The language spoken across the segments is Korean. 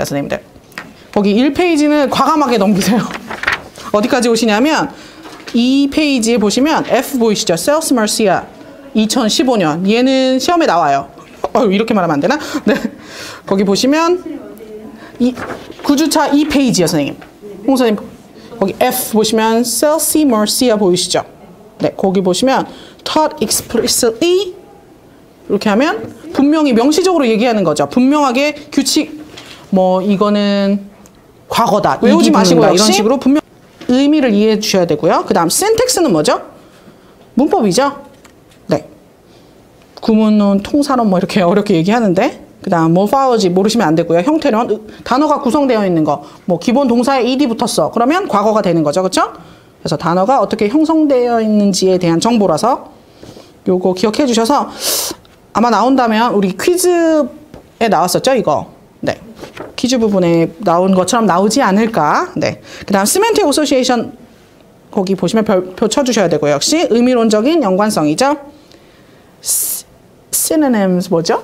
선생님들. 거기 1페이지는 과감하게 넘기세요. 어디까지 오시냐면 이 페이지에 보시면 F 보이시죠? Sales Mercia 2015년. 얘는 시험에 나와요. 이렇게 말하면 안 되나? 네. 거기 보시면 구주차 2페이지요, 선생님. 홍 선생님. 거기 F 보시면 Sales Mercia 보이시죠? 네. 거기 보시면 taught explicitly 이렇게 하면 분명히 명시적으로 얘기하는 거죠. 분명하게 규칙 뭐 이거는 과거다. 외우지 마시고 이런 식으로 분명 의미를 이해해 주셔야 되고요. 그 다음 syntax는 뭐죠? 문법이죠. 네. 구문론, 통사론 뭐 이렇게 어렵게 얘기하는데 그 다음 morphology 모르시면 안 되고요. 형태론 단어가 구성되어 있는 거 뭐 기본 동사에 ed 붙었어. 그러면 과거가 되는 거죠. 그렇죠? 그래서 단어가 어떻게 형성되어 있는지에 대한 정보라서 요거 기억해 주셔서 아마 나온다면 우리 퀴즈에 나왔었죠, 이거. 네. 퀴즈 부분에 나온 것처럼 나오지 않을까. 네. 그 다음 semantic association 거기 보시면 별표 쳐주셔야 되고요. 역시 의미론적인 연관성이죠. synonyms 뭐죠?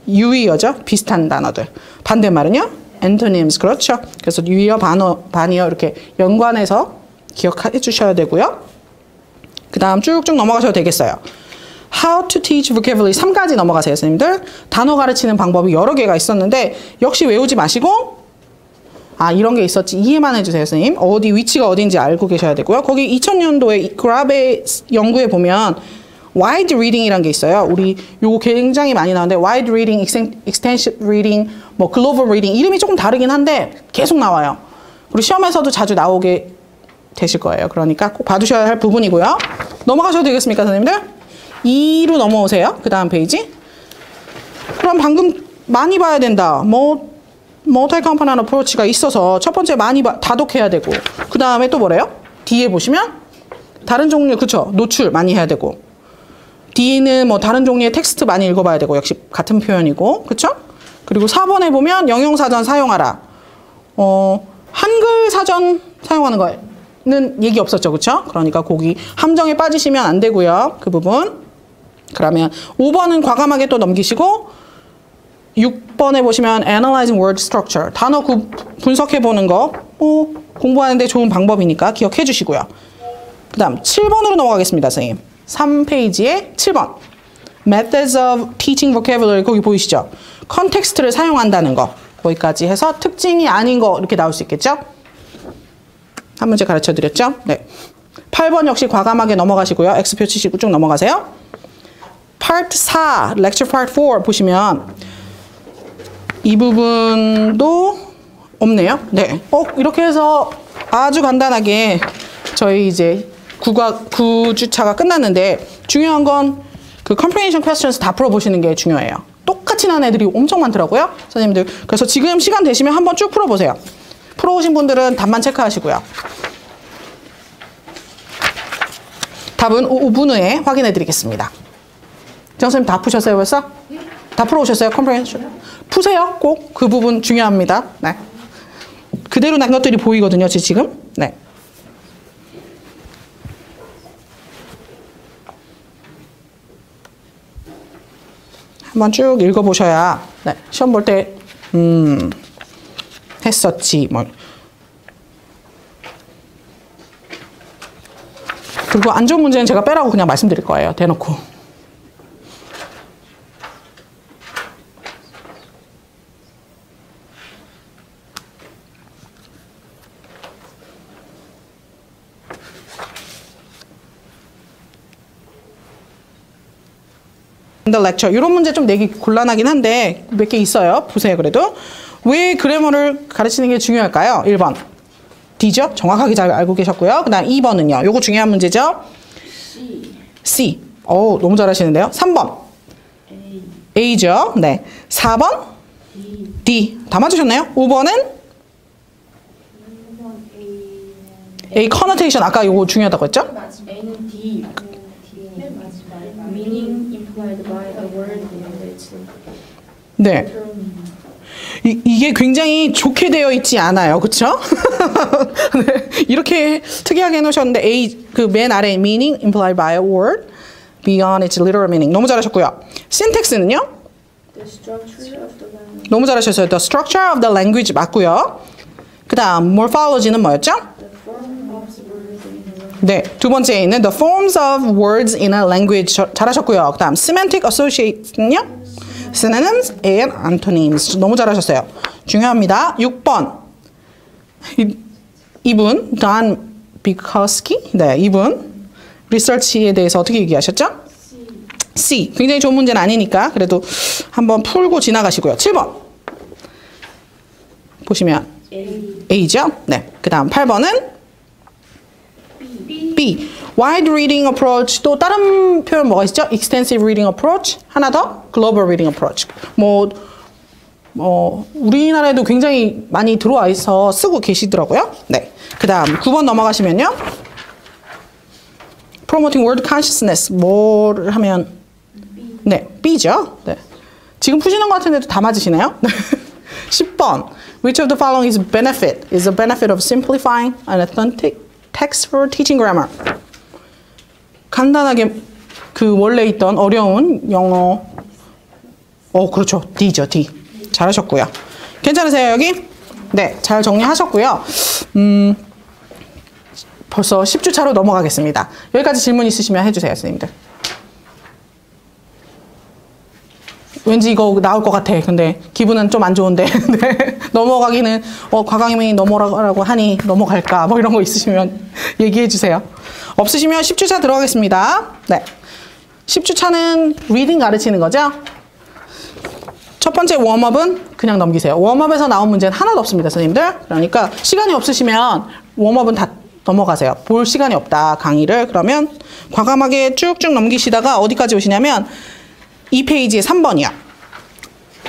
유의어죠. 비슷한 단어들. 반대말은요? antonyms. 그렇죠. 그래서 유의어, 반의어 이렇게 연관해서 기억해 주셔야 되고요. 그 다음 쭉쭉 넘어가셔도 되겠어요. How to teach vocabulary 3까지 넘어가세요, 선생님들. 단어 가르치는 방법이 여러 개가 있었는데 역시 외우지 마시고 이런 게 있었지 이해만 해주세요, 선생님. 어디 위치가 어딘지 알고 계셔야 되고요. 거기 2000년도에 그랍의 연구에 보면 wide reading이라는 게 있어요. 우리 요거 굉장히 많이 나오는데 wide reading, extensive reading, 뭐 global reading 이름이 조금 다르긴 한데 계속 나와요. 그리고 시험에서도 자주 나오게 되실 거예요. 그러니까 꼭 봐두셔야 할 부분이고요. 넘어가셔도 되겠습니까, 선생님들? 2로 넘어오세요. 그 다음 페이지. 그럼 방금 많이 봐야 된다. 멀티 컴포넌트 어프로치가 있어서 첫 번째 많이 다독해야 되고 그 다음에 또 뭐래요? D에 보시면 다른 종류, 그쵸? 노출 많이 해야 되고 D는 뭐 다른 종류의 텍스트 많이 읽어봐야 되고 역시 같은 표현이고 그쵸? 그리고 4번에 보면 영영사전 사용하라. 한글 사전 사용하는 거는 얘기 없었죠. 그쵸? 그러니까 거기 함정에 빠지시면 안 되고요. 그 부분. 그러면 5번은 과감하게 또 넘기시고 6번에 보시면 Analyzing Word Structure. 단어 분석해보는 거 공부하는데 좋은 방법이니까 기억해 주시고요. 그 다음 7번으로 넘어가겠습니다, 선생님. 3페이지에 7번. Methods of Teaching Vocabulary 거기 보이시죠? 컨텍스트를 사용한다는 거. 거기까지 해서 특징이 아닌 거 이렇게 나올 수 있겠죠? 한 문제 가르쳐 드렸죠? 네. 8번 역시 과감하게 넘어가시고요. X표 치시고 쭉 넘어가세요. Part 4, Lecture Part 4 보시면 이 부분도 없네요. 네. 이렇게 해서 아주 간단하게 저희 이제 9주차가 끝났는데 중요한 건 그 Comprehension Questions 다 풀어보시는 게 중요해요. 똑같이 난 애들이 엄청 많더라고요. 선생님들. 그래서 지금 시간 되시면 한번 쭉 풀어보세요. 풀어오신 분들은 답만 체크하시고요. 답은 5분 후에 확인해 드리겠습니다. 정선생님 다 푸셨어요 벌써? 다 풀어오셨어요? 컴프레hen션? 푸세요. 꼭 그 부분 중요합니다. 네. 그대로 난 것들이 보이거든요. 지금. 네. 한번 쭉 읽어보셔야 네. 시험 볼 때 했었지 뭐. 그리고 안 좋은 문제는 제가 빼라고 그냥 말씀드릴 거예요. 대놓고. lecture. 이런 문제 좀 내기 곤란하긴 한데 몇 개 있어요. 보세요. 그래도. 왜 그래머를 가르치는 게 중요할까요? 1번. D죠? 정확하게 잘 알고 계셨고요. 그 다음 2번은요. 요거 중요한 문제죠? C. 너무 잘하시는데요. 3번. A죠? 네. 4번? D. 다 맞으셨나요? 5번은? A. connotation. 아까 요거 중요하다고 했죠? A는 D. Meaning implied by a word. 네. 이게 굉장히 좋게 되어 있지 않아요. 그쵸? 네. 이렇게 특이하게 해놓으셨는데 A 그 맨 아래 meaning implied by a word beyond its literal meaning 너무 잘하셨고요. syntax는요? The structure of the language. 너무 잘하셨어요. The structure of the language 맞고요. 그 다음 morphology는 뭐였죠? The form of words in the language. 네, 두 번째에 있는 the forms of words in a language 잘하셨고요. 그 다음 semantic association은요? synonyms and antonyms 너무 잘하셨어요. 중요합니다. 6번 이분 Dan Bykowski 네, 이분 리서치에 대해서 어떻게 얘기하셨죠? C. 굉장히 좋은 문제는 아니니까 그래도 한번 풀고 지나가시고요. 7번 보시면 A죠? 네. 그 다음 8번은 B. Wide reading approach. 또 다른 표현 뭐가 있죠? Extensive reading approach. 하나 더 Global reading approach. 우리나라에도 굉장히 많이 들어와 있어 쓰고 계시더라고요. 네. 그 다음 9번 넘어가시면요. Promoting word consciousness. 뭐를 하면 네, B죠. 네. 지금 푸시는 것 같은데도 다 맞으시네요. 10번. Which of the following is a benefit of simplifying an authentic text for teaching grammar? 간단하게 그 원래 있던 어려운 영어 그렇죠. D죠. D. 잘하셨고요. 괜찮으세요, 여기? 네, 잘 정리하셨고요. 벌써 10주 차로 넘어가겠습니다. 여기까지 질문 있으시면 해주세요, 선생님들. 왠지 이거 나올 것 같아. 근데 기분은 좀 안 좋은데 네. 넘어가기는 과강님이 넘어가라고 하니 넘어갈까 뭐 이런 거 있으시면 얘기해 주세요. 없으시면 10주차 들어가겠습니다. 네, 10주차는 리딩 가르치는 거죠. 첫 번째 웜업은 그냥 넘기세요. 웜업에서 나온 문제는 하나도 없습니다, 선생님들. 그러니까 시간이 없으시면 웜업은 다 넘어가세요. 볼 시간이 없다, 강의를. 그러면 과감하게 쭉쭉 넘기시다가 어디까지 오시냐면 2페이지에 3번이요.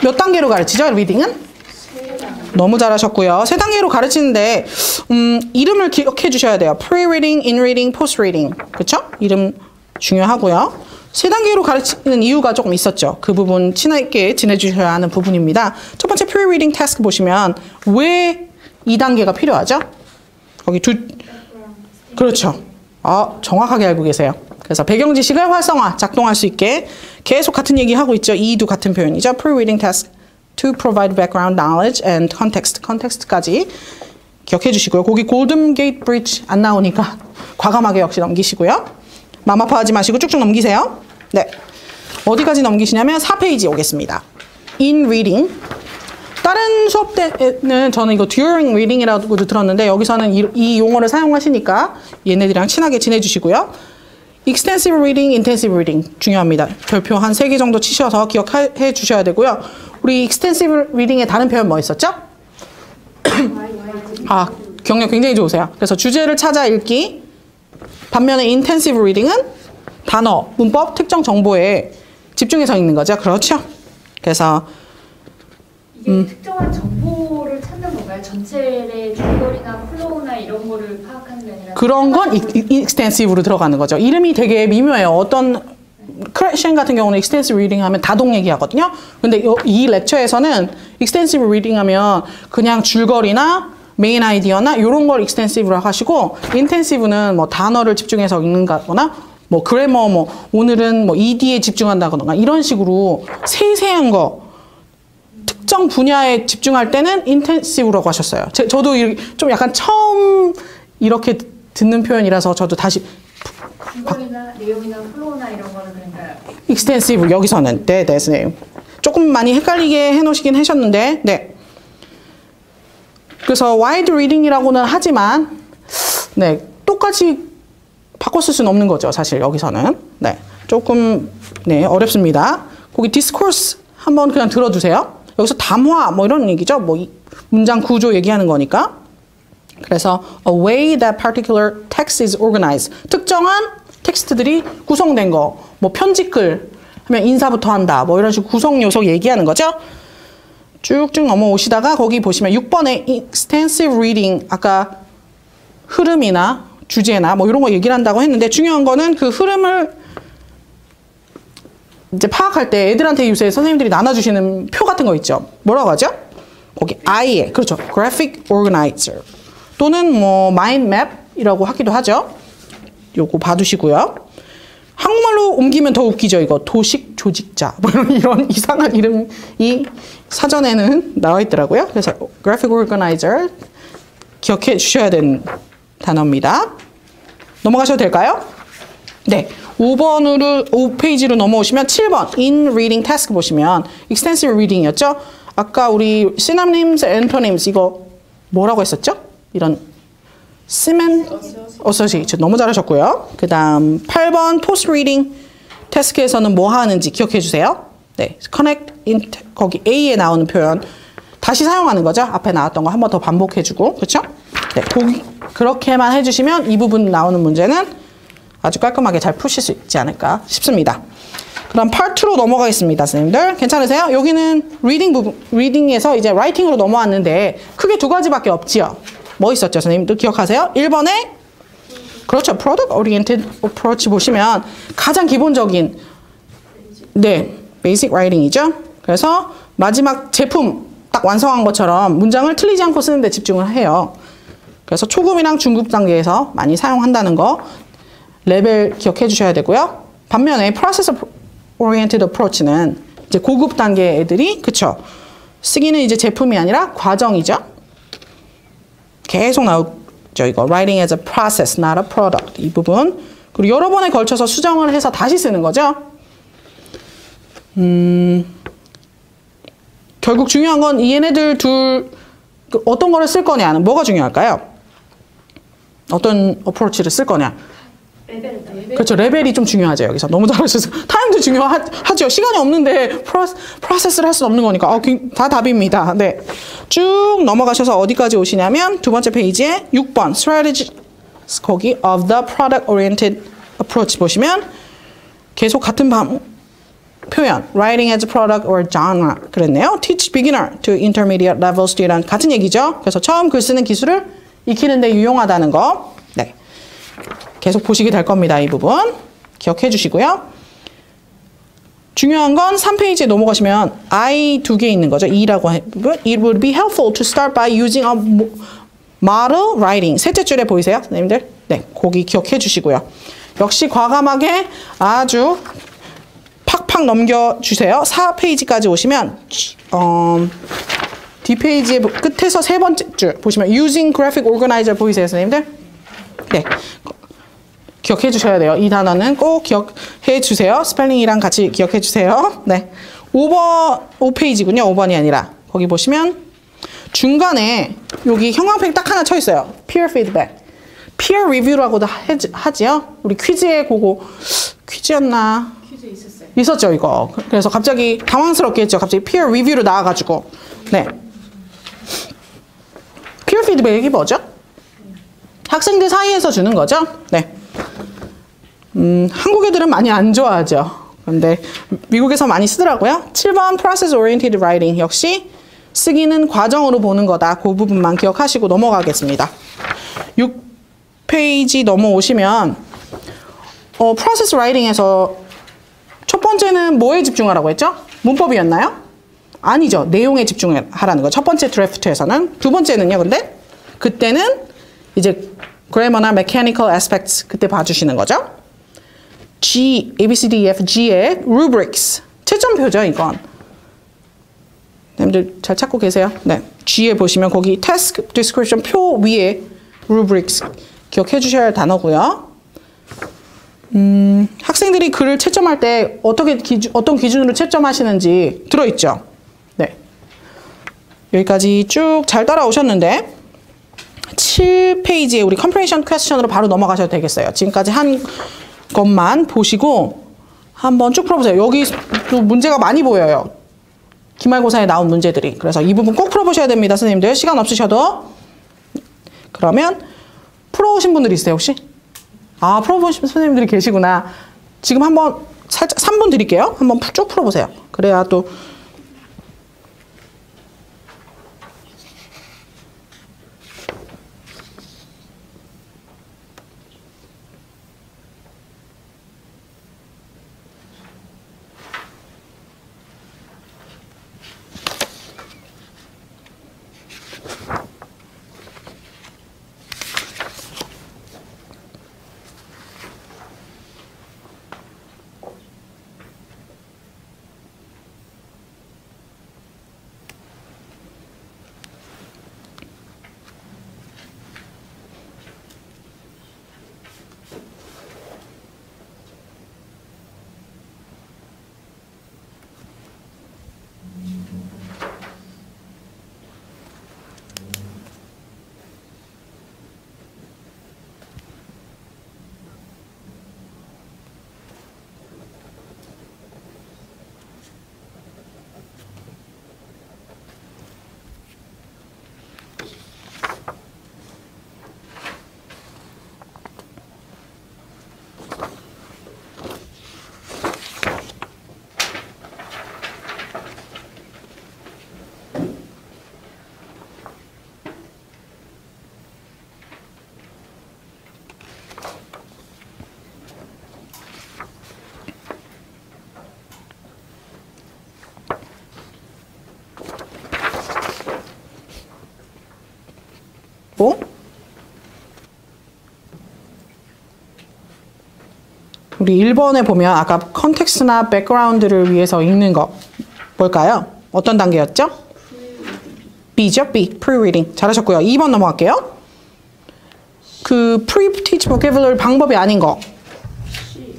몇 단계로 가르치죠? 리딩은? 너무 잘하셨고요. 3단계로 가르치는데 이름을 기억해 주셔야 돼요. Pre-reading, In-reading, Post-reading. 그렇죠? 이름 중요하고요. 3단계로 가르치는 이유가 조금 있었죠. 그 부분 친하게 지내주셔야 하는 부분입니다. 첫 번째 Pre-reading task 보시면 왜 2단계가 필요하죠? 거기 그렇죠. 정확하게 알고 계세요. 그래서 배경 지식을 활성화, 작동할 수 있게 계속 같은 얘기 하고 있죠. 이도 같은 표현이죠. Pre-reading task to provide background knowledge and context. context까지 기억해 주시고요. 거기 골든 게이트 브리지 안 나오니까 과감하게 역시 넘기시고요. 마음 아파하지 마시고 쭉쭉 넘기세요. 네, 어디까지 넘기시냐면 4페이지 오겠습니다. In reading. 다른 수업 때는 저는 이거 during reading이라고도 들었는데 여기서는 이 용어를 사용하시니까 얘네들이랑 친하게 지내주시고요. Extensive reading, intensive reading 중요합니다. 별표 한 3개 정도 치셔서 기억해 주셔야 되고요. 우리 extensive reading의 다른 표현 뭐 있었죠? 경력 굉장히 좋으세요. 그래서 주제를 찾아 읽기. 반면에 intensive reading은 단어, 문법, 특정 정보에 집중해서 읽는 거죠. 그렇죠? 그래서 이게 특정한 정보를 찾는 건가요? 전체의 줄거리나 플로우나 이런 거를 파악하는 게 아니라 그런 건 extensive로 들어가는 거죠. 이름이 되게 미묘해요. 어떤 크래션 같은 경우는 extensive reading 하면 다동 얘기하거든요. 근데 이 렉처에서는 extensive reading 하면 그냥 줄거리나 메인 아이디어나 이런 걸 extensive로 하시고 intensive는 뭐 단어를 집중해서 읽는 거나 뭐 그래머 오늘은 뭐 ED에 집중한다거나 이런 식으로 세세한 거 특정 분야에 집중할 때는 intensive라고 하셨어요. 저도 좀 약간 처음 이렇게 듣는 표현이라서 저도 다시 줄거리나 내용이나 플로우나 이런 거는 그러니까 extensive 여기서는 네, 선생님. 조금 많이 헷갈리게 해놓으시긴 하셨는데 네. 그래서 wide reading이라고는 하지만 네, 똑같이 바꿔 쓸 수는 없는 거죠. 사실 여기서는 네, 조금 네, 어렵습니다. 거기 discourse 한번 그냥 들어주세요. 여기서 담화 뭐 이런 얘기죠. 뭐 문장 구조 얘기하는 거니까. 그래서 a way that particular text is organized. 특정한 텍스트들이 구성된 거. 뭐 편집글 하면 인사부터 한다. 뭐 이런 식으로 구성 요소 얘기하는 거죠. 쭉쭉 넘어오시다가 거기 보시면 6번에 extensive reading 아까 흐름이나 주제나 뭐 이런 거 얘기를 한다고 했는데 중요한 거는 그 흐름을 이제 파악할 때 애들한테 요새 선생님들이 나눠주시는 표 같은 거 있죠. 뭐라고 하죠? 거기 I에 그렇죠. graphic organizer 또는 뭐 mind map이라고 하기도 하죠. 요거 봐두시고요. 한국말로 옮기면 더 웃기죠. 이거 도식 조직자 뭐 이런 이상한 이름이 사전에는 나와 있더라고요. 그래서 graphic organizer 기억해 주셔야 되는 단어입니다. 넘어가셔도 될까요? 네. 5페이지로 넘어오시면 7번 in reading task 보시면 extensive reading이었죠. 아까 우리 synonyms, antonyms 이거 뭐라고 했었죠? 이런 associate 너무 잘하셨고요. 그 다음 8번 post reading task에서는 뭐 하는지 기억해 주세요. 네, connect in 거기 A에 나오는 표현 다시 사용하는 거죠. 앞에 나왔던 거 한 번 더 반복해주고 그렇죠? 네, 그렇게만 해주시면 이 부분 나오는 문제는 아주 깔끔하게 잘 푸실 수 있지 않을까 싶습니다. 그럼 Part 2로 넘어가겠습니다, 선생님들. 괜찮으세요? 여기는 리딩 부분, 리딩에서 이제 라이팅으로 넘어왔는데 크게 두 가지밖에 없지요. 뭐 있었죠, 선생님들 기억하세요? 1번에 그렇죠, Product Oriented Approach 보시면 가장 기본적인 네, Basic Writing이죠. 그래서 마지막 제품 딱 완성한 것처럼 문장을 틀리지 않고 쓰는 데 집중을 해요. 그래서 초급이랑 중급 단계에서 많이 사용한다는 거 레벨 기억해 주셔야 되고요. 반면에 Process Oriented Approach는 이제 고급 단계 애들이 그쵸? 쓰기는 이제 제품이 아니라 과정이죠. 계속 나오죠. 이거 Writing as a process, not a product 이 부분. 그리고 여러 번에 걸쳐서 수정을 해서 다시 쓰는 거죠. 결국 중요한 건 얘네들 둘 어떤 거를 쓸 거냐는 뭐가 중요할까요? 어떤 어프로치를 쓸 거냐? 레벨. 그렇죠. 레벨이 좀 중요하죠. 여기서 너무 잘하셔서 타임도 중요하죠. 시간이 없는데 프로세스를 할 수 없는 거니까 다 답입니다. 네, 쭉 넘어가셔서 어디까지 오시냐면 두 번째 페이지에 6번 strategy 거기 of the product oriented approach 보시면 계속 같은 표현 writing as a product or genre 그랬네요. teach beginner to intermediate level student 같은 얘기죠. 그래서 처음 글 쓰는 기술을 익히는 데 유용하다는 거. 네. 계속 보시게 될 겁니다. 이 부분 기억해 주시고요. 중요한 건 3페이지에 넘어가시면 I 두 개 있는 거죠. E라고 한 부분. It would be helpful to start by using a model writing. 셋째 줄에 보이세요? 선생님들? 네, 거기 기억해 주시고요. 역시 과감하게 아주 팍팍 넘겨주세요. 4페이지까지 오시면 뒷페이지의 끝에서 세 번째 줄 보시면 using graphic organizer 보이세요, 선생님들? 네. 기억해 주셔야 돼요. 이 단어는 꼭 기억해 주세요. 스펠링이랑 같이 기억해 주세요. 네. 5페이지군요. 5번이 아니라. 거기 보시면 중간에 여기 형광펜 딱 하나 쳐 있어요. peer feedback. peer review라고도 하지요. 우리 퀴즈에 그거 퀴즈였나? 퀴즈 있었어요. 있었죠, 이거. 그래서 갑자기 당황스럽게 했죠. 갑자기 peer review로 나와가지고. 네. peer feedback이 뭐죠? 학생들 사이에서 주는 거죠. 네. 한국 애들은 많이 안 좋아하죠. 근데 미국에서 많이 쓰더라고요. 7번 Process Oriented Writing 역시 쓰기는 과정으로 보는 거다. 그 부분만 기억하시고 넘어가겠습니다. 6페이지 넘어오시면 Process Writing에서 첫 번째는 뭐에 집중하라고 했죠? 문법이었나요? 아니죠. 내용에 집중하라는 거. 첫 번째 드래프트에서는. 두 번째는요. 근데 그때는 이제 Grammar나 Mechanical Aspects 그때 봐주시는 거죠. G, A, B, C, D, E, F, G의 rubrics. 채점표죠, 이건. 여러분들 잘 찾고 계세요? 네. G에 보시면 거기 task description 표 위에 rubrics 기억해 주셔야 할 단어고요. 학생들이 글을 채점할 때 어떤 기준으로 채점하시는지 들어있죠? 네. 여기까지 쭉 잘 따라오셨는데 7페이지에 우리 comprehension question으로 바로 넘어가셔도 되겠어요. 지금까지 한 것만 보시고 한번 쭉 풀어보세요. 여기 또 문제가 많이 보여요. 기말고사에 나온 문제들이. 그래서 이 부분 꼭 풀어보셔야 됩니다. 선생님들 시간 없으셔도. 그러면 풀어오신 분들이 있어요 혹시? 아, 풀어보신 선생님들이 계시구나. 지금 한번 살짝 3분 드릴게요. 한번 쭉 풀어보세요. 그래야 또 우리 1번에 보면 아까 컨텍스트나 백그라운드를 위해서 읽는 거 뭘까요? 어떤 단계였죠? B죠? B. Pre-reading. 잘하셨고요. 2번 넘어갈게요. 그 pre-teach vocabulary 방법이 아닌 거.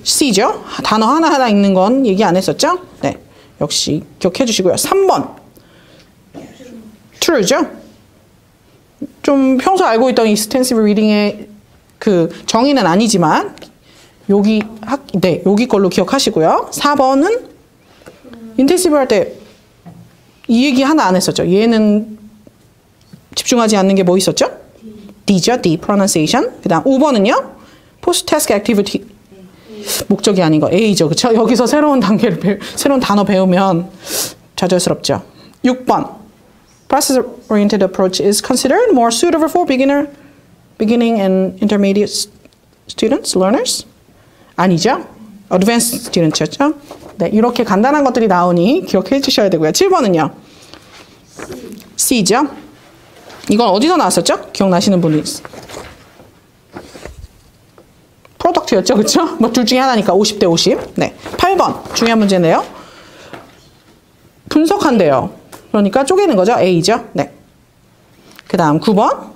C죠? 단어 하나하나 읽는 건 얘기 안 했었죠? 네. 역시 기억해 주시고요. 3번. True죠? 좀 평소 알고 있던 extensive reading의 그 정의는 아니지만 여기 여기 걸로 기억하시고요. 4번은 intensive 할 때 이 얘기 하나 안 했었죠. 얘는 집중하지 않는 게 뭐 있었죠? D죠. D. pronunciation. 그 다음 5번은요. post-task activity. 목적이 아닌 거. A죠. 그쵸? 여기서 새로운 새로운 단어 배우면 좌절스럽죠. 6번. Process-oriented approach is considered more suitable for beginning and intermediate students, learners? 아니죠? Advanced students였죠? 네, 이렇게 간단한 것들이 나오니 기억해 주셔야 되고요. 7번은요. C죠? 이건 어디서 나왔었죠? 기억나시는 분이 있어요. 프로덕트였죠, 그쵸? 뭐 둘 중에 하나니까 50대 50. 네. 8번 중요한 문제인데요. 분석한대요. 그러니까 쪼개는 거죠. A죠. 네. 그 다음 9번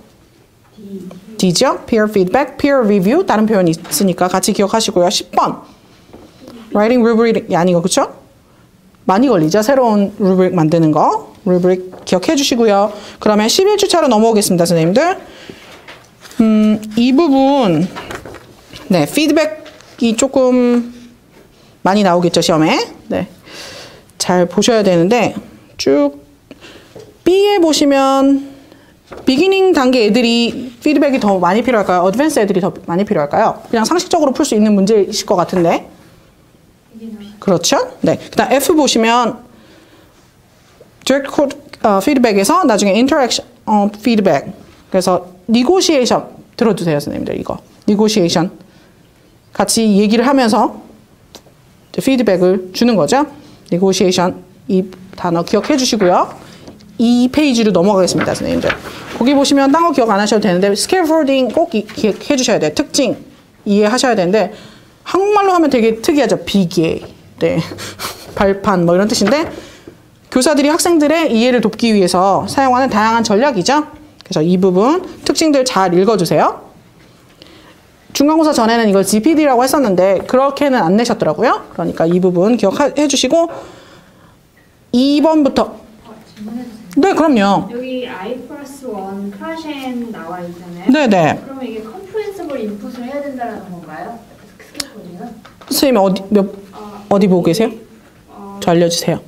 D죠. Peer feedback, peer review. 다른 표현이 있으니까 같이 기억하시고요. 10번 Writing rubric이 아니고 그쵸? 많이 걸리죠. 새로운 rubric 만드는 거. rubric 기억해 주시고요. 그러면 11주차로 넘어오겠습니다, 선생님들. 이 부분 네, 피드백이 조금 많이 나오겠죠, 시험에. 네. 잘 보셔야 되는데 쭉 B에 보시면 비기닝 단계 애들이 피드백이 더 많이 필요할까요? 어드밴스 애들이 더 많이 필요할까요? 그냥 상식적으로 풀 수 있는 문제이실 것 같은데. 그렇죠? 네. 그다음 F 보시면 direct code feedback에서 나중에 interaction feedback. 그래서 negotiation 들어주세요, 선생님들 이거. negotiation 같이 얘기를 하면서 피드백을 주는 거죠. negotiation 이 단어 기억해 주시고요. 이 페이지로 넘어가겠습니다, 선생님들. 거기 보시면 딴 거 기억 안 하셔도 되는데 scaffolding 꼭 기억해 주셔야 돼요. 특징 이해하셔야 되는데 한국말로 하면 되게 특이하죠. 비계, 네, 발판 뭐 이런 뜻인데 교사들이 학생들의 이해를 돕기 위해서 사용하는 다양한 전략이죠. 그래서 이 부분 특징들 잘 읽어주세요. 중간고사 전에는 이걸 GPD라고 했었는데 그렇게는 안 내셨더라고요. 그러니까 이 부분 기억해 주시고 2번부터 네, 그럼요. 여기 I+1 크라셴 나와 있잖아요. 네네. 그러면 이게 컴프렌서블 인풋을 해야 된다는 건가요? 스케프링은? 선생님 어디 보고 계세요? 저 알려주세요.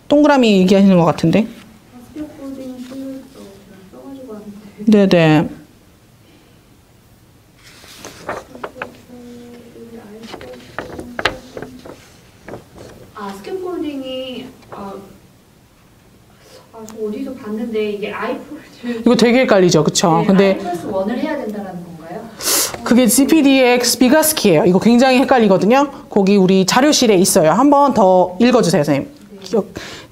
동그라미 얘기하시는 것 같은데. 스케프링 써가지고 왔는데. 네네. 스캐폴딩이 저 어디서 봤는데 이게 이거 되게 헷갈리죠, 그쵸? 네, 근데 I+1을 해야 된다는 건가요? 그게 GPDX 비가스키예요. 이거 굉장히 헷갈리거든요. 거기 우리 자료실에 있어요. 한 번 더 읽어주세요, 선생님. 기억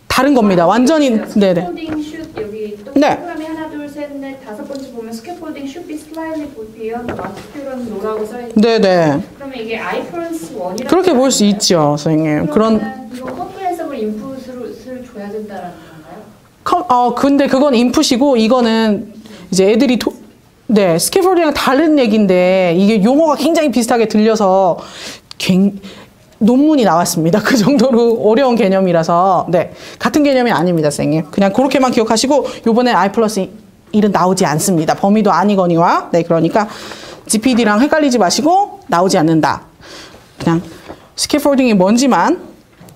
다른 겁니다. 완전히 네네. 스캐폴딩 슛 여기 네. 동그라미 하나 둘 셋 넷 다섯 번째 보면 스캐폴딩 should be slightly beyond masculine 노라고 써 있는. 네네. 그러면 이게 I+1이라고 그렇게 볼 수 있죠, 선생님. 그런 이거 컴프렌서블 인풋을 줘야 된다라는 건가요? 근데 그건 인풋이고 이거는 이제 애들이 네, 스캐폴딩이랑 다른 얘기인데 이게 용어가 굉장히 비슷하게 들려서 논문이 나왔습니다. 그 정도로 어려운 개념이라서 네, 같은 개념이 아닙니다, 선생님. 그냥 그렇게만 기억하시고 요번에 I+1은 나오지 않습니다. 범위도 아니거니와 네, 그러니까 GPD랑 헷갈리지 마시고 나오지 않는다. 그냥 스캐폴딩이 뭔지만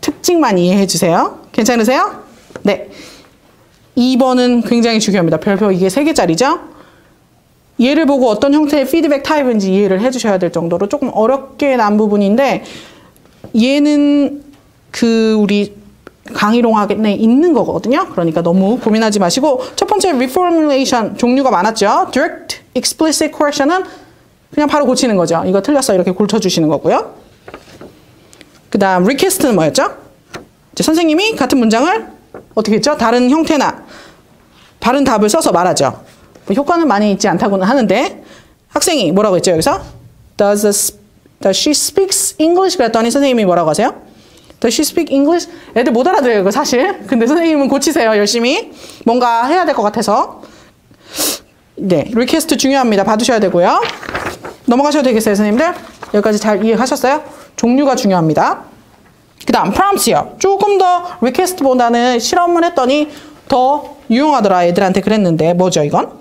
특징만 이해해 주세요. 괜찮으세요? 네. 2번은 굉장히 중요합니다. 별표 이게 3개짜리죠? 얘를 보고 어떤 형태의 피드백 타입인지 이해를 해주셔야 될 정도로 조금 어렵게 난 부분인데 얘는 그 우리 강의롱학에 있는 거거든요. 그러니까 너무 고민하지 마시고 첫 번째 reformulation 종류가 많았죠. direct, explicit question은 그냥 바로 고치는 거죠. 이거 틀렸어 이렇게 고쳐주시는 거고요. 그 다음 request는 뭐였죠? 이제 선생님이 같은 문장을 어떻게 했죠? 다른 형태나 다른 답을 써서 말하죠. 뭐 효과는 많이 있지 않다고는 하는데 학생이 뭐라고 했죠 여기서? Does she speaks English? 그랬더니 선생님이 뭐라고 하세요? Does she speak English? 애들 못 알아들어요 이거 사실. 근데 선생님은 고치세요 열심히. 뭔가 해야 될 것 같아서. 네, 리퀘스트 중요합니다. 봐두셔야 되고요. 넘어가셔도 되겠어요 선생님들? 여기까지 잘 이해하셨어요? 종류가 중요합니다. 그 다음 prompt요. 조금 더 리퀘스트보다는 실험을 했더니 더 유용하더라 애들한테 그랬는데 뭐죠 이건?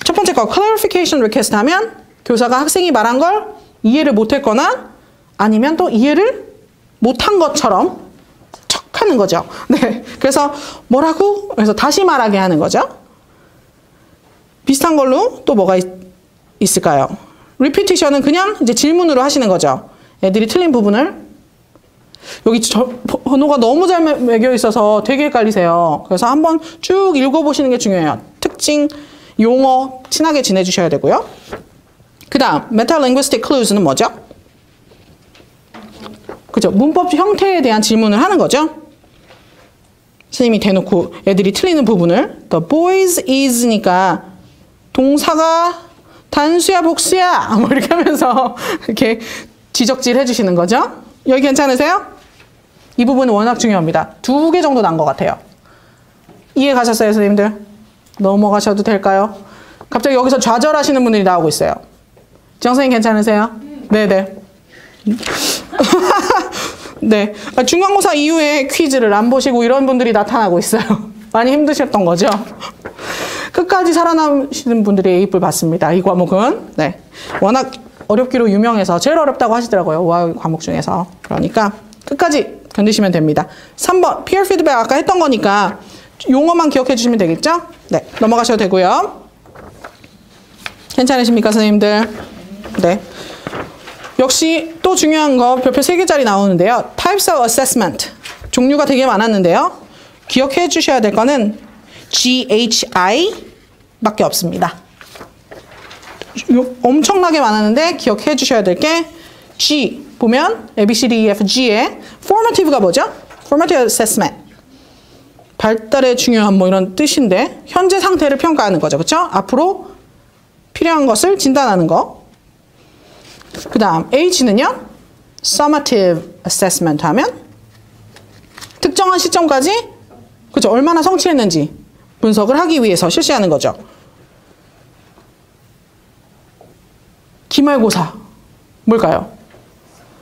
첫 번째 거 clarification request 하면 교사가 학생이 말한 걸 이해를 못했거나 아니면 또 이해를 못한 것처럼 척하는 거죠. 네, 그래서 뭐라고? 그래서 다시 말하게 하는 거죠. 비슷한 걸로 또 뭐가 있을까요? repetition은 그냥 이제 질문으로 하시는 거죠. 애들이 틀린 부분을 여기 번호가 너무 잘 매겨 있어서 되게 헷갈리세요. 그래서 한번 쭉 읽어보시는 게 중요해요. 특징, 용어 친하게 지내주셔야 되고요. 그 다음 metalinguistic clues는 뭐죠? 그죠? 문법 형태에 대한 질문을 하는 거죠. 선생님이 대놓고 애들이 틀리는 부분을 The boys is니까 동사가 단수야 복수야 뭐 이렇게 하면서 이렇게 지적질 해주시는 거죠. 여기 괜찮으세요? 이 부분은 워낙 중요합니다. 2개 정도 난 것 같아요. 이해 가셨어요 선생님들? 넘어가셔도 될까요? 갑자기 여기서 좌절하시는 분들이 나오고 있어요. 지영 선생님 괜찮으세요? 네네. 네. 중간고사 이후에 퀴즈를 안 보시고 이런 분들이 나타나고 있어요. 많이 힘드셨던 거죠? 끝까지 살아남으시는 분들이 A뿔 받습니다. 이 과목은. 네. 워낙 어렵기로 유명해서 제일 어렵다고 하시더라고요. 와 과목 중에서. 그러니까 끝까지 견디시면 됩니다. 3번 peer feedback 아까 했던 거니까 용어만 기억해 주시면 되겠죠? 네. 넘어가셔도 되고요. 괜찮으십니까 선생님들? 네. 역시 또 중요한 거 별표 3개짜리 나오는데요. Types of assessment. 종류가 되게 많았는데요. 기억해 주셔야 될 거는 GHI 밖에 없습니다. 엄청나게 많았는데 기억해 주셔야 될 게 G 보면 A, B, C, D, E, F, G의 formative가 뭐죠? Formative assessment. 발달에 중요한 뭐 이런 뜻인데 현재 상태를 평가하는 거죠. 그렇죠? 앞으로 필요한 것을 진단하는 거. 그 다음 H는요. Summative assessment 하면 특정한 시점까지 그렇죠? 얼마나 성취했는지 분석을 하기 위해서 실시하는 거죠. 기말고사 뭘까요?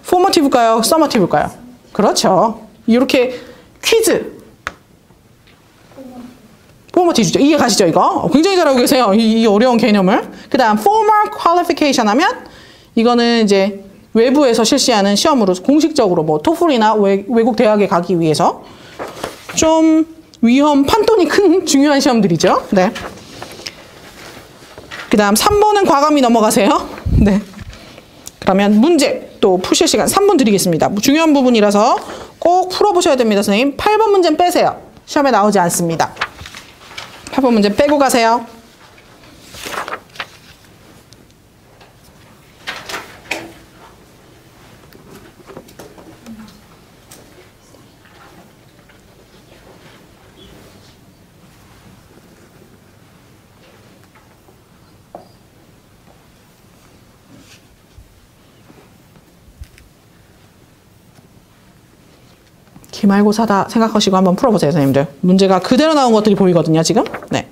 Formative일까요? Summative일까요? 그렇죠. 이렇게 퀴즈 Formative죠. 이해 가시죠 이거? 굉장히 잘하고 계세요. 이 어려운 개념을. 그 다음 Formal Qualification 하면 이거는 이제 외부에서 실시하는 시험으로 공식적으로 뭐 토플이나 외국 대학에 가기 위해서 좀 위험 판돈이 큰 중요한 시험들이죠. 네. 그 다음 3번은 과감히 넘어가세요. 네. 그러면 문제 또 푸실 시간 3분 드리겠습니다. 중요한 부분이라서 꼭 풀어보셔야 됩니다. 선생님 8번 문제는 빼세요. 시험에 나오지 않습니다. 8번 문제 빼고 가세요. 기말고사다 생각하시고 한번 풀어보세요, 선생님들. 문제가 그대로 나온 것들이 보이거든요, 지금. 네.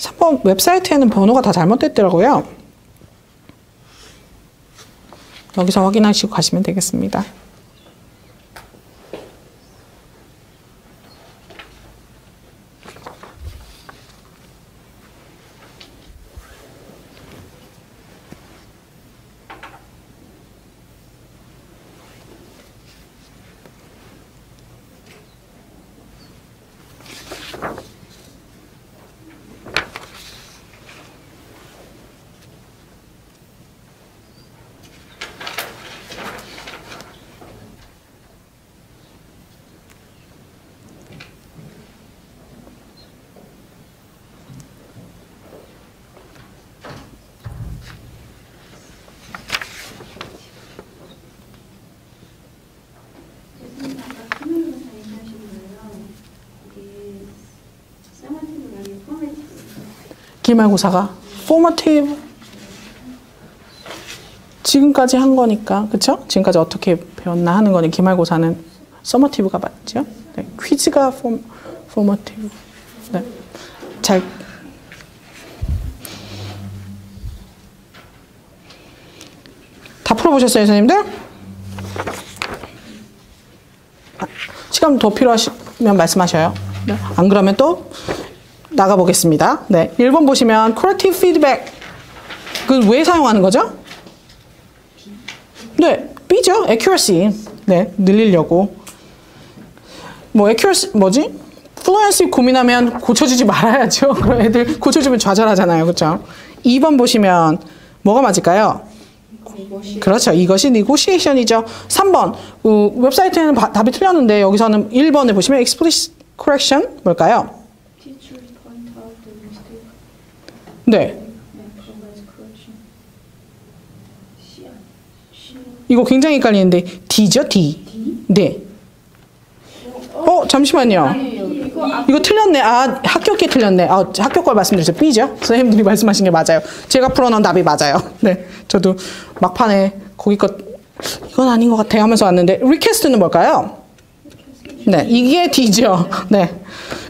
3번 웹사이트에는 번호가 다 잘못됐더라고요. 여기서 확인하시고 가시면 되겠습니다. 기말고사가 formative 지금까지 한 거니까 그쵸? 지금까지 어떻게 배웠나 하는 거니 기말고사는 summative가 맞죠? 네, 퀴즈가 formative. 네. 잘 다 풀어보셨어요, 선생님들? 시간 더 필요하시면 말씀하셔요. 네. 안 그러면 또 나가보겠습니다. 네, 1번 보시면 corrective feedback. 그건 왜 사용하는 거죠? 네, B죠. accuracy. 네, 늘리려고. 뭐 accuracy 뭐지? fluency 고민하면 고쳐주지 말아야죠. 그럼 애들 고쳐주면 좌절하잖아요. 그렇죠? 2번 보시면 뭐가 맞을까요? 그렇죠. 이것이 negotiation이죠. 3번 웹사이트에는 답이 틀렸는데 여기서는 1번에 보시면 explicit correction 뭘까요? Teachers point out the mistake 네. and provides correction. 이거 굉장히 헷갈리는데 D죠, D. 네. 잠시만요. 이거 틀렸네. 아, 학교 게 틀렸네. 학교 걸 말씀드렸죠. B죠. 선생님들이 말씀하신 게 맞아요. 제가 풀어놓은 답이 맞아요. 네. 저도 막판에 거기 것 이건 아닌 것 같아 하면서 왔는데 request는 뭘까요? 네, 이게 D죠. 네.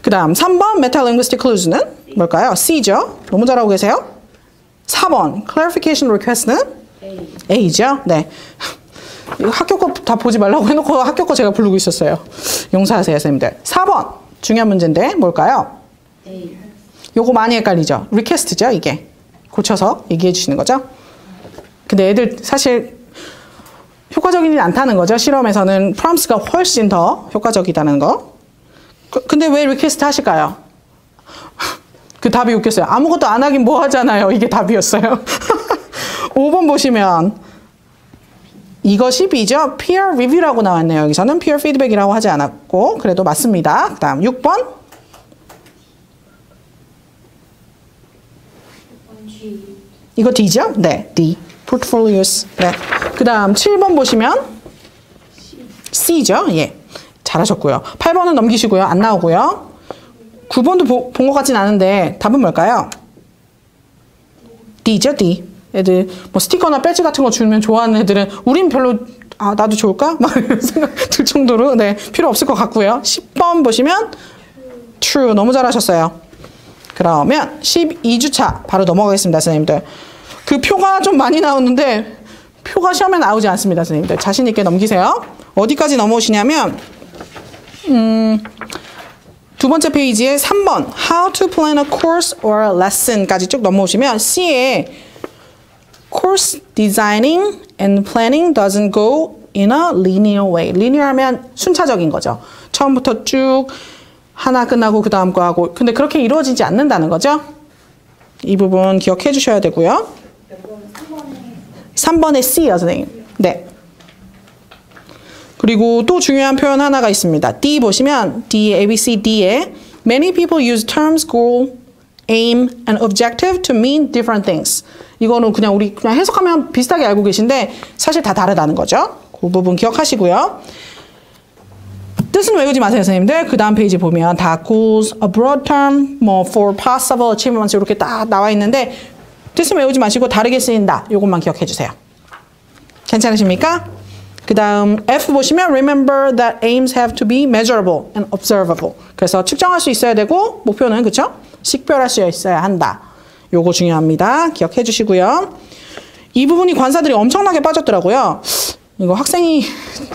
그 다음 3번 metalinguistic clues는 뭘까요? C죠. 너무 잘하고 계세요. 4번 clarification request는 A죠. 네. 이거 학교 거 다 보지 말라고 해놓고 학교 거 제가 부르고 있었어요. 용서하세요, 선생님들. 4번 중요한 문제인데 뭘까요? 요거 많이 헷갈리죠. request죠, 이게. 고쳐서 얘기해 주시는 거죠. 근데 애들 사실 효과적이지 않다는 거죠. 실험에서는 prompts가 훨씬 더 효과적이다는 거. 근데 왜 request 하실까요? 그 답이 웃겼어요. 아무것도 안 하긴 뭐 하잖아요. 이게 답이었어요. 5번 보시면 이것이 B죠. peer review라고 나왔네요. 여기서는 peer feedback이라고 하지 않았고 그래도 맞습니다. 그 다음 6번 이거 D죠? 네, D. portfolios. 네. 그 다음 7번 보시면 C죠? 예. 잘하셨고요. 8번은 넘기시고요. 안 나오고요. 9번도 본 것 같진 않은데 답은 뭘까요? D죠, D. 애들 뭐 스티커나 배지 같은 거 주면 좋아하는 애들은 우린 별로 나도 좋을까? 막 이런 생각 들 정도로 네, 필요 없을 것 같고요. 10번 보시면 true. 너무 잘하셨어요. 그러면 12주차 바로 넘어가겠습니다, 선생님들. 그 표가 좀 많이 나오는데 표가 시험에 나오지 않습니다, 선생님들. 자신 있게 넘기세요. 어디까지 넘어오시냐면 두 번째 페이지에 3번 How to plan a course or a lesson까지 쭉 넘어오시면 C에 Course designing and planning doesn't go in a linear way. linear 하면 순차적인 거죠. 처음부터 쭉 하나 끝나고 그 다음 거 하고. 근데 그렇게 이루어지지 않는다는 거죠. 이 부분 기억해 주셔야 되고요. 3번에 C요, 선생님. 네. 그리고 또 중요한 표현 하나가 있습니다. D 보시면 D, A, B, C, D에 Many people use terms goal, aim, and objective to mean different things. 이거는 그냥 우리 그냥 해석하면 비슷하게 알고 계신데 사실 다 다르다는 거죠. 그 부분 기억하시고요. 뜻은 외우지 마세요, 선생님들. 그 다음 페이지 보면 다 goals, a broad term, 뭐 for possible achievements 이렇게 딱 나와 있는데 뜻은 외우지 마시고 다르게 쓰인다. 이것만 기억해 주세요. 괜찮으십니까? 그 다음 F 보시면 remember that aims have to be measurable and observable. 그래서 측정할 수 있어야 되고 목표는 그쵸? 식별할 수 있어야 한다. 요거 중요합니다. 기억해 주시고요. 이 부분이 관사들이 엄청나게 빠졌더라고요. 이거 학생이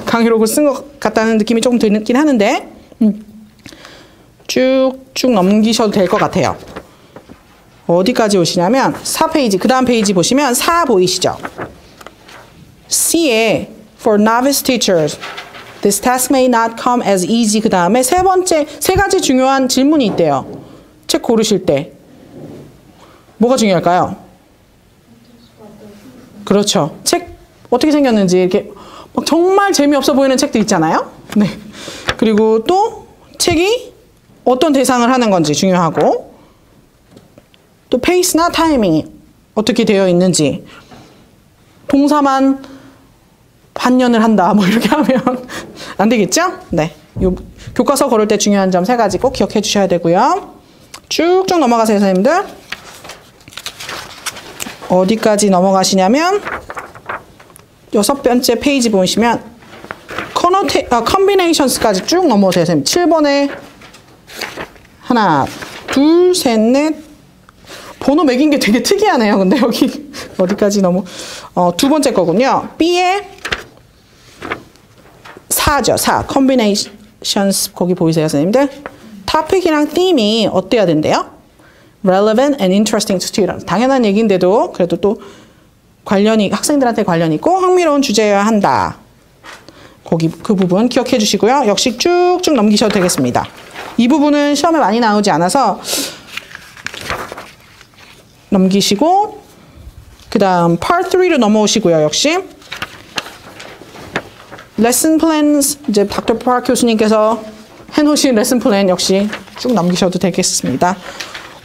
강의록을 쓴 것 같다는 느낌이 조금 들긴 하는데 쭉쭉 넘기셔도 될 것 같아요. 어디까지 오시냐면 4페이지, 그 다음 페이지 보시면 4 보이시죠? C에 for novice teachers this task may not come as easy. 그 다음에 세 가지 중요한 질문이 있대요. 책 고르실 때 뭐가 중요할까요? 그렇죠. 책 어떻게 생겼는지 이렇게 막 정말 재미없어 보이는 책도 있잖아요. 네. 그리고 또 책이 어떤 대상을 하는 건지 중요하고 또 페이스나 타이밍이 어떻게 되어 있는지 동사만 반년을 한다 뭐 이렇게 하면 안 되겠죠? 네. 요 교과서 고를 때 중요한 점 3가지 꼭 기억해 주셔야 되고요. 쭉쭉 넘어가세요, 선생님들. 어디까지 넘어가시냐면 6번째 페이지 보시면 combinations까지 쭉 넘어오세요, 선생님. 7번에 하나, 둘, 셋, 넷. 번호 매긴 게 되게 특이하네요. 근데 여기 어디까지 두 번째 거군요. B에 4죠. 4. combinations 거기 보이세요, 선생님들? topic이랑 theme이 어때야 된대요? relevant and interesting to students. 당연한 얘기인데도 그래도 또 학생들한테 관련 있고 흥미로운 주제여야 한다. 그 부분 기억해 주시고요. 역시 쭉쭉 넘기셔도 되겠습니다. 이 부분은 시험에 많이 나오지 않아서 넘기시고 그 다음 part 3로 넘어오시고요. 역시 lesson plans 이제 닥터 파크 교수님께서 해놓으신 레슨 플랜 역시 쭉 넘기셔도 되겠습니다.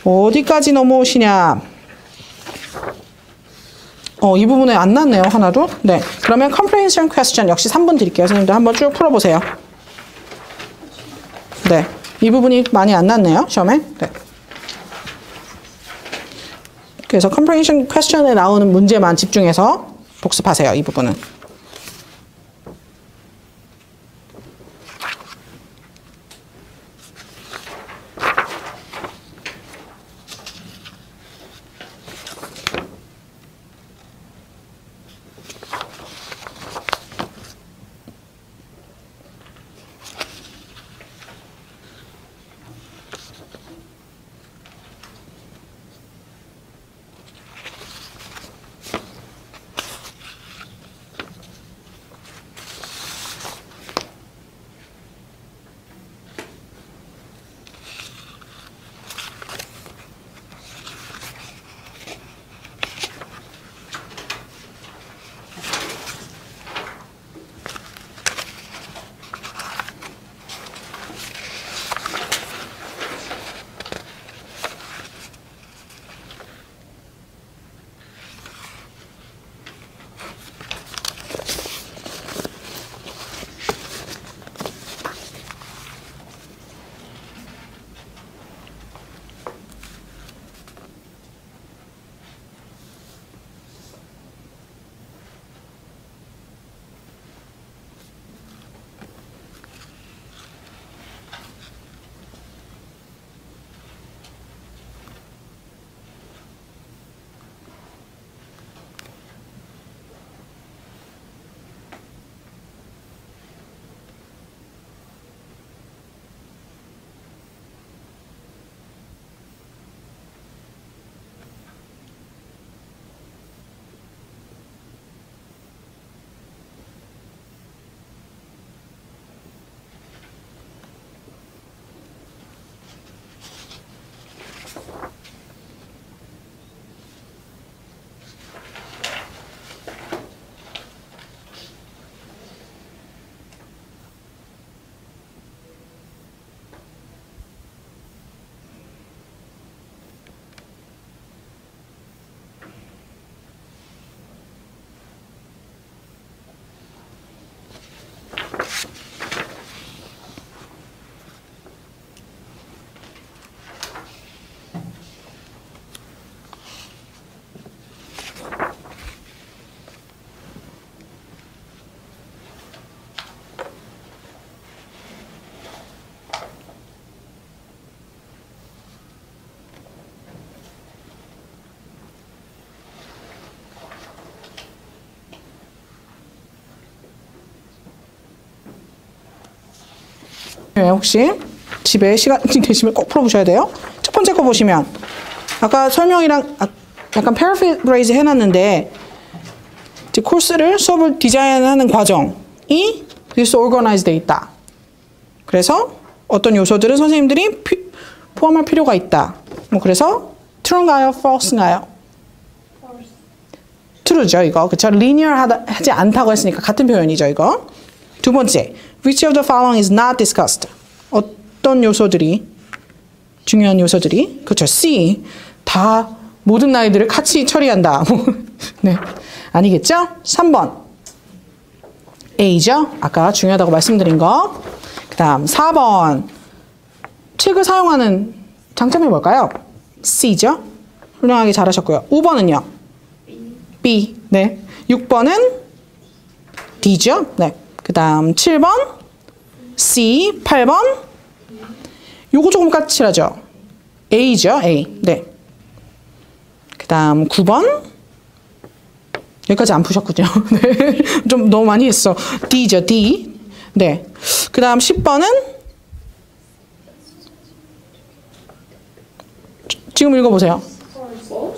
어디까지 넘어오시냐? 이 부분에 안 났네요. 하나도. 네. 그러면 comprehension question 역시 3분 드릴게요. 선생님들 한번 쭉 풀어보세요. 네. 이 부분이 많이 안 났네요. 시험에. 네. 그래서 comprehension question에 나오는 문제만 집중해서 복습하세요. 이 부분은. 혹시 집에 시간이 되시면 꼭 풀어보셔야 돼요. 첫 번째 거 보시면 아까 설명이랑 약간 패러프레이즈 해놨는데 이제 코스를 수업을 디자인하는 과정이 disorganized 돼 있다. 그래서 어떤 요소들은 선생님들이 포함할 필요가 있다. 뭐 그래서 true인가요? false인가요? true죠 이거. 그쵸? linear하지 않다고 했으니까 같은 표현이죠 이거. 두 번째, which of the following is not discussed? 어떤 요소들이 중요한 요소들이 그쵸? C 다 모든 나이들을 같이 처리한다. 네, 아니겠죠? 3번 A죠. 아까 중요하다고 말씀드린 거. 그 다음 4번 책을 사용하는 장점이 뭘까요? C죠. 훌륭하게 잘하셨고요. 5번은요? B. 네. 6번은 D죠. 네. 그 다음 7번 C. 8번 요거 조금 까칠하죠. A죠. A. 네. 그 다음 9번 여기까지 안 푸셨군요. 네. 좀 너무 많이 했어. D죠. D. 네. 그 다음 10번은 지금 읽어보세요.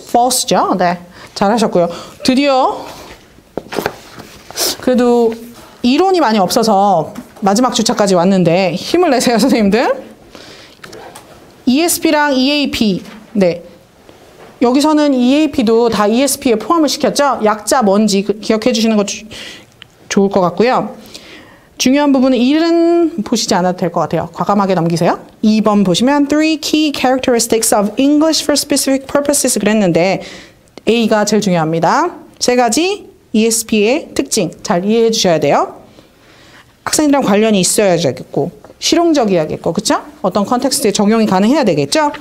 false죠. 네. 잘하셨고요. 드디어 그래도 이론이 많이 없어서 마지막 주차까지 왔는데 힘을 내세요 선생님들. ESP랑 EAP. 네. 여기서는 EAP도 다 ESP에 포함을 시켰죠. 약자 뭔지 기억해 주시는 거 좋을 것 같고요. 중요한 부분은 1은 보시지 않아도 될 것 같아요. 과감하게 넘기세요. 2번 보시면 Three key characteristics of English for specific purposes 그랬는데 A가 제일 중요합니다. 세 가지 ESP의 특징 잘 이해해 주셔야 돼요. 학생들이랑 관련이 있어야겠고 실용적이야겠고 그쵸? 어떤 컨텍스트에 적용이 가능해야 되겠죠?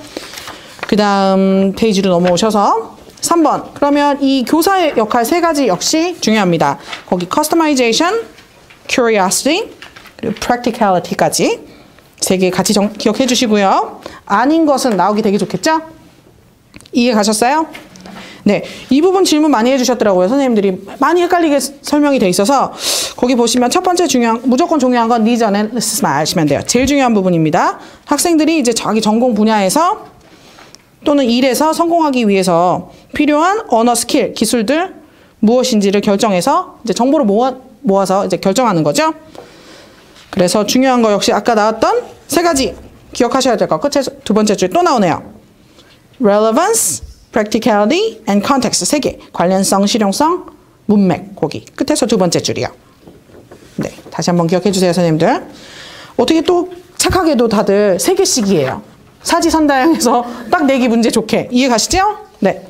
그 다음 페이지로 넘어오셔서 3번 그러면 이 교사의 역할 세 가지 역시 중요합니다. 거기 customization, curiosity, 그리고 practicality까지 세 개 같이 기억해 주시고요. 아닌 것은 나오기 되게 좋겠죠? 이해 가셨어요? 네, 이 부분 질문 많이 해주셨더라고요. 선생님들이 많이 헷갈리게 설명이 돼 있어서 거기 보시면 첫 번째 무조건 중요한 건 needs analysis만 아시면 돼요. 제일 중요한 부분입니다. 학생들이 이제 자기 전공 분야에서 또는 일에서 성공하기 위해서 필요한 언어 스킬, 기술들 무엇인지를 결정해서 이제 정보를 모아서 이제 결정하는 거죠. 그래서 중요한 거 역시 아까 나왔던 세 가지 기억하셔야 될 거. 끝에 두 번째 줄 또 나오네요. relevance, practicality, and context 세 개. 관련성, 실용성, 문맥 거기 끝에서 두 번째 줄이요. 네, 다시 한번 기억해 주세요, 선생님들. 어떻게 또 착하게도 다들 세 개씩이에요. 사지선다형에서 딱 내기 문제 좋게 이해 가시죠? 네.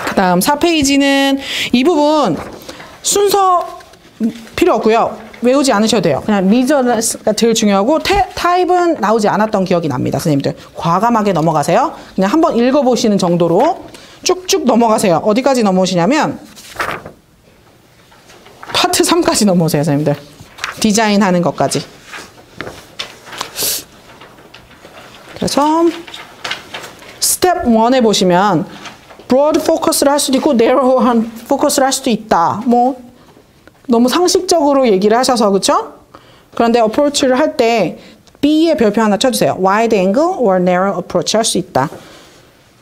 그 다음 4페이지는 이 부분 순서 필요 없고요. 외우지 않으셔도 돼요. 그냥 리저가 제일 중요하고 타입은 나오지 않았던 기억이 납니다. 선생님들 과감하게 넘어가세요. 그냥 한번 읽어보시는 정도로 쭉쭉 넘어가세요. 어디까지 넘어오시냐면 파트 3까지 넘어오세요. 선생님들 디자인하는 것까지. 그래서 스텝 1에 보시면 broad focus를 할 수도 있고 narrow한 focus를 할 수도 있다. 뭐 너무 상식적으로 얘기를 하셔서 그렇죠? 그런데 approach를 할 때 B의 별표 하나 쳐주세요. wide angle or narrow approach 할 수 있다.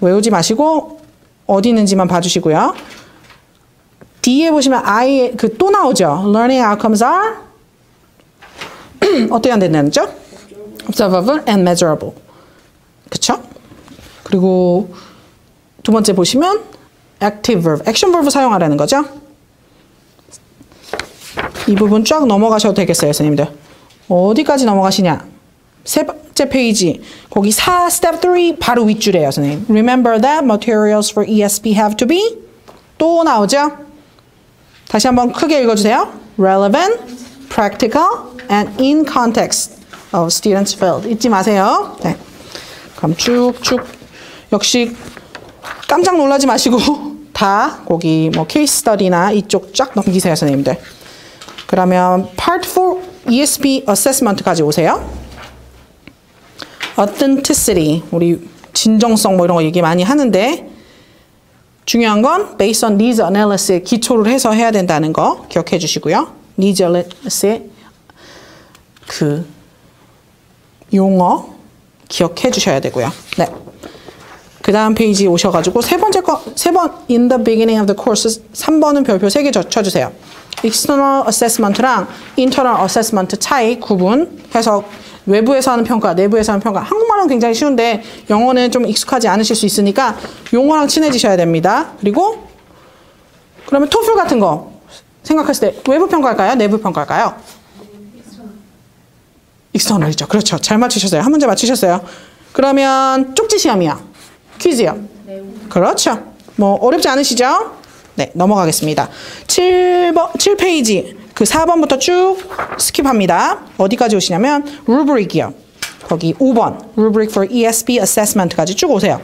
외우지 마시고 어디 있는지만 봐주시고요. D에 보시면 I 또 나오죠. learning outcomes are 어떻게 안 된다는죠? observable and measurable. 그쵸? 그리고 두 번째 보시면 active verb, action verb 사용하라는 거죠. 이 부분 쫙 넘어가셔도 되겠어요, 선생님들. 어디까지 넘어가시냐? 세 번째 페이지. 거기 step 3 바로 윗줄이에요, 선생님. Remember that materials for ESP have to be 또 나오죠? 다시 한번 크게 읽어주세요. Relevant, practical, and in context of students' field. 잊지 마세요. 네. 그럼 쭉쭉 역시 깜짝 놀라지 마시고 다 거기 뭐 케이스 스터디나 이쪽 쫙 넘기세요, 선생님들. 그러면 Part 4 ESP Assessment까지 오세요. Authenticity, 우리 진정성 뭐 이런 거 얘기 많이 하는데 중요한 건 Based on Needs Analysis에 기초를 해서 해야 된다는 거 기억해 주시고요. Needs Analysis의 용어 기억해 주셔야 되고요. 네. 그 다음 페이지 오셔가지고 세 번 in the beginning of the course 3번은 별표 3개 쳐주세요. external assessment랑 internal assessment 차이 구분해서 외부에서 하는 평가, 내부에서 하는 평가. 한국말은 굉장히 쉬운데 영어는 좀 익숙하지 않으실 수 있으니까 용어랑 친해지셔야 됩니다. 그리고 그러면 토플 같은 거 생각했을 때 외부 평가할까요? 내부 평가할까요? 익스터널이죠. 그렇죠. 잘 맞추셨어요. 한 문제 맞추셨어요. 그러면 쪽지 시험이야. 퀴즈요. 그렇죠. 뭐 어렵지 않으시죠? 네, 넘어가겠습니다. 7페이지 그 4번부터 쭉 스킵합니다. 어디까지 오시냐면 rubric이요. 거기 5번 rubric for ESP assessment까지 쭉 오세요.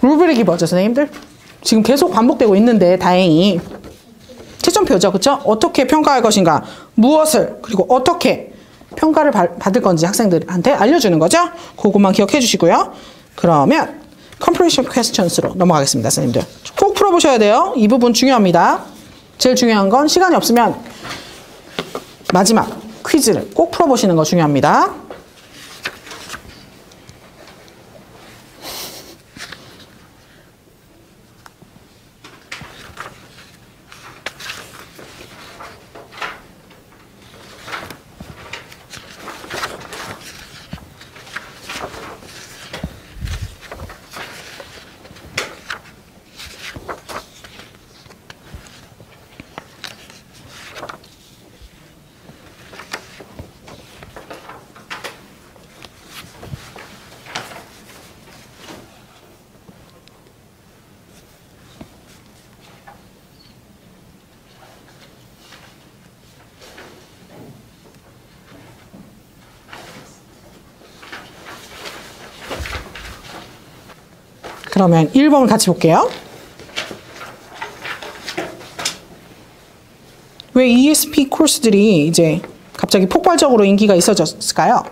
rubric이 뭐죠, 선생님들? 지금 계속 반복되고 있는데 다행히 채점표죠. 그렇죠? 어떻게 평가할 것인가, 무엇을, 그리고 어떻게 평가를 받을 건지 학생들한테 알려주는 거죠. 그것만 기억해 주시고요. 그러면 comprehension questions로 넘어가겠습니다. 선생님들 꼭 풀어보셔야 돼요. 이 부분 중요합니다. 제일 중요한 건 시간이 없으면 마지막 퀴즈를 꼭 풀어보시는 거 중요합니다. 그러면 1번 같이 볼게요. 왜 ESP 코र्스들이 이제 갑자기 폭발적으로 인기가 있어졌을까요?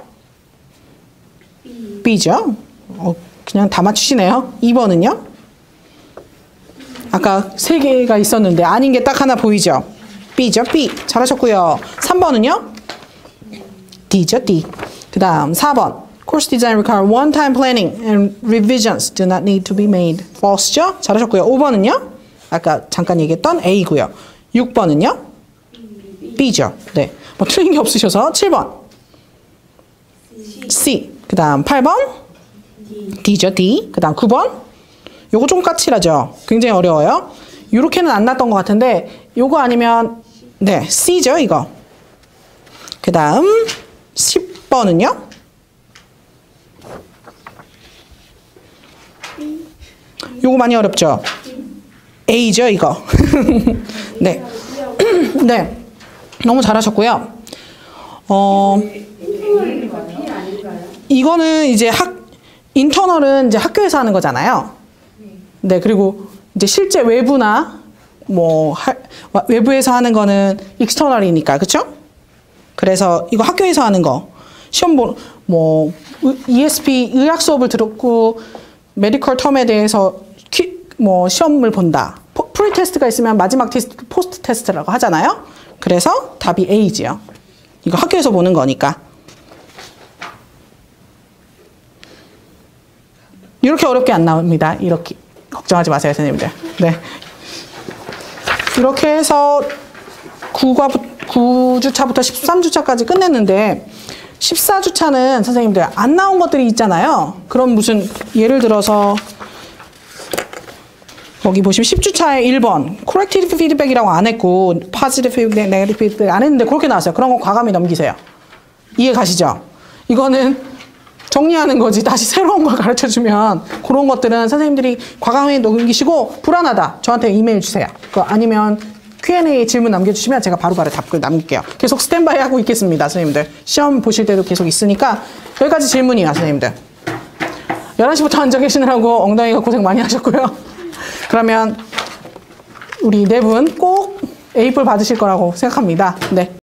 B죠. 그냥 다 맞추시네요. 2번은요? 아까 3개가 있었는데 아닌 게 딱 하나 보이죠? B죠. B. 잘하셨고요. 3번은요? D죠. D. 그 다음 4번. Course design require one-time planning and revisions do not need to be made. False죠? 잘하셨고요. 5번은요? 아까 잠깐 얘기했던 A고요. 6번은요? B죠. 네. 뭐 틀린 게 없으셔서 7번. C. 그 다음 8번. D죠. D. 그 다음 9번. 요거 좀 까칠하죠? 굉장히 어려워요. 요렇게는 안 났던 것 같은데 요거 아니면 네 C죠. 이거. 그 다음 10번은요? 요거 많이 어렵죠? A죠, 이거. 네. 네. 너무 잘하셨고요. 이거는 이제 인터널은 이제 학교에서 하는 거잖아요. 네, 그리고 이제 실제 외부나 뭐 외부에서 하는 거는 익스터널이니까, 그렇죠? 그래서 이거 학교에서 하는 거 시험 뭐 ESP 의학 수업을 들었고 메디컬 텀에 대해서 뭐 시험을 본다. 프리 테스트가 있으면 마지막 테스트, 포스트 테스트라고 하잖아요. 그래서 답이 A지요. 이거 학교에서 보는 거니까. 이렇게 어렵게 안 나옵니다. 이렇게 걱정하지 마세요, 선생님들. 네. 이렇게 해서 9주차부터 13주차까지 끝냈는데 14주차는 선생님들 안 나온 것들이 있잖아요. 그럼 무슨 예를 들어서 거기 보시면 10주차에 1번 corrective feedback이라고 안 했고 positive feedback, negative feedback 안 했는데 그렇게 나왔어요. 그런 거 과감히 넘기세요. 이해 가시죠? 이거는 정리하는 거지 다시 새로운 걸 가르쳐주면 그런 것들은 선생님들이 과감히 넘기시고 불안하다 저한테 이메일 주세요. 아니면 Q&A 질문 남겨주시면 제가 바로바로 답글 남길게요. 계속 스탠바이 하고 있겠습니다. 선생님들 시험 보실 때도 계속 있으니까 여기까지 질문이야. 선생님들 11시부터 앉아 계시느라고 엉덩이가 고생 많이 하셨고요. 그러면 우리 네 분 꼭 A뿔 받으실 거라고 생각합니다. 네.